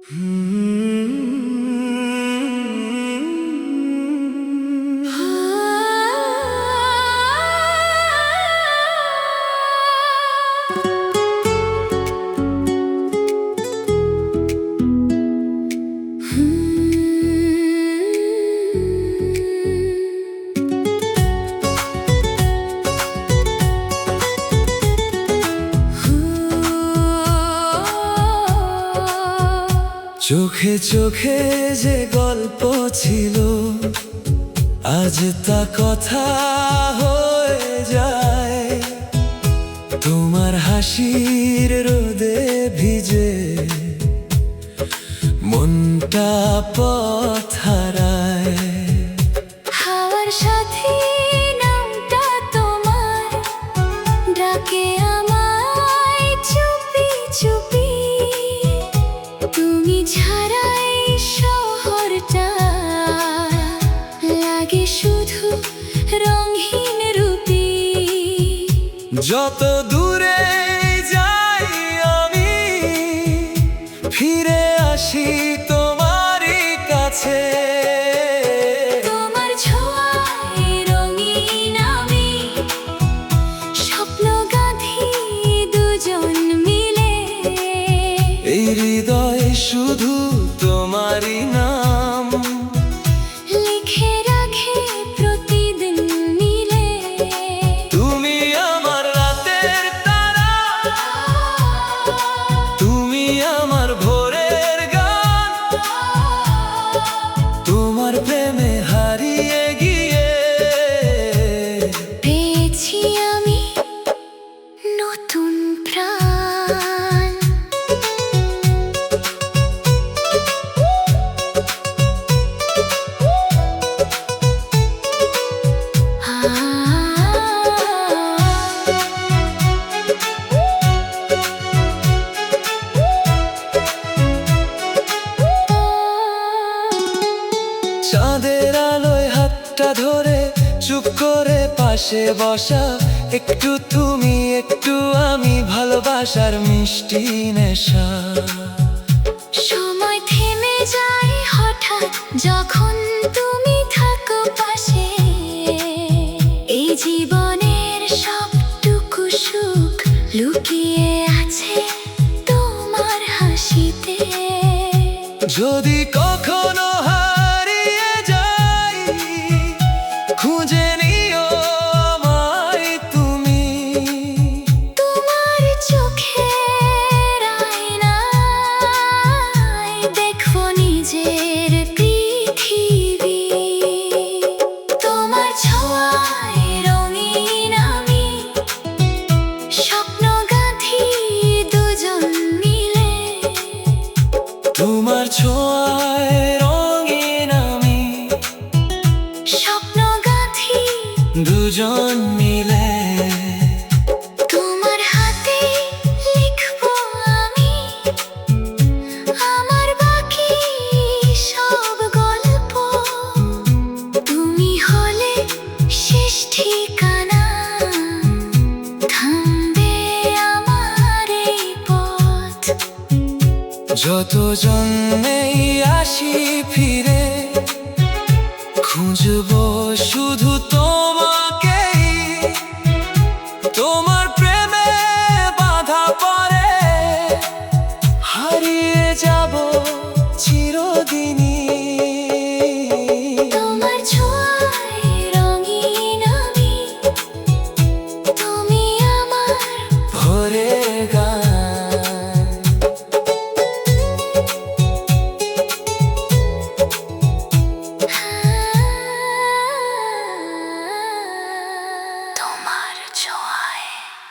চোখে চোখে যে গল্প ছিল, আজ তা কথা হয়ে যায়। তোমার হাসির রোদে ভিজে মনটা পথ হারায়। হাওয়ার সাথে নামটা তোমার ডাকে আমায় চুপি চুপি। তুমি ছাড়াই শহরটা লাগে শুধু রঙহীন রূপী। যত দূরে যাই আমি ফিরে আসি তোমারই কাছে। তোমার ছোঁয়ায় রঙিন আমি স্বপ্ন গাঁথি দুজন মিলে। এই হৃদয়ে শুধু তোমারই নাম লিখে রাখে প্রতিদিন মিলে। তুমি আমার রাতের তারা, তুমি আমার ভোরের গান। তোমার প্রেমে হারিয়ে গিয়ে পেয়েছি আমি নতুন প্রাণ। চাঁদের আলোয় হাতটা ধরে চুপ করে পাশে বসা। একটু তুমি একটু আমি, ভালোবাসার মিষ্টি নেশা। সময় থেমে যায় হঠাৎ যখন তুমি থাকো পাশে। এই জীবনের সবটুকু সুখ লুকিয়ে আছে তোমার হাসিতে। যদি কখনো হারিয়ে যাই, খুঁজে নিও আমায় তুমি। তোমার চোখের আয়নায় দেখো নিজের পৃথিবী। তোমার ছোঁয়ায় রঙিন আমি স্বপ্ন গাঁথি দুজন মিলে। তোমার ছোঁয়ায় রঙিন আমি স্বপ্ন গাঁথি দুজন মিলে। তোমার হাতে লিখবো আমি আমার বাকি সব গল্প। তুমি হলে শেষ ঠিকানা, থামবে আমার এই পথ। যত জন্মেই আসি ফিরে, খুঁজবো শুধু তোমাকেই। তোমার প্রেমে বাধা পড়ে হারিয়ে যাব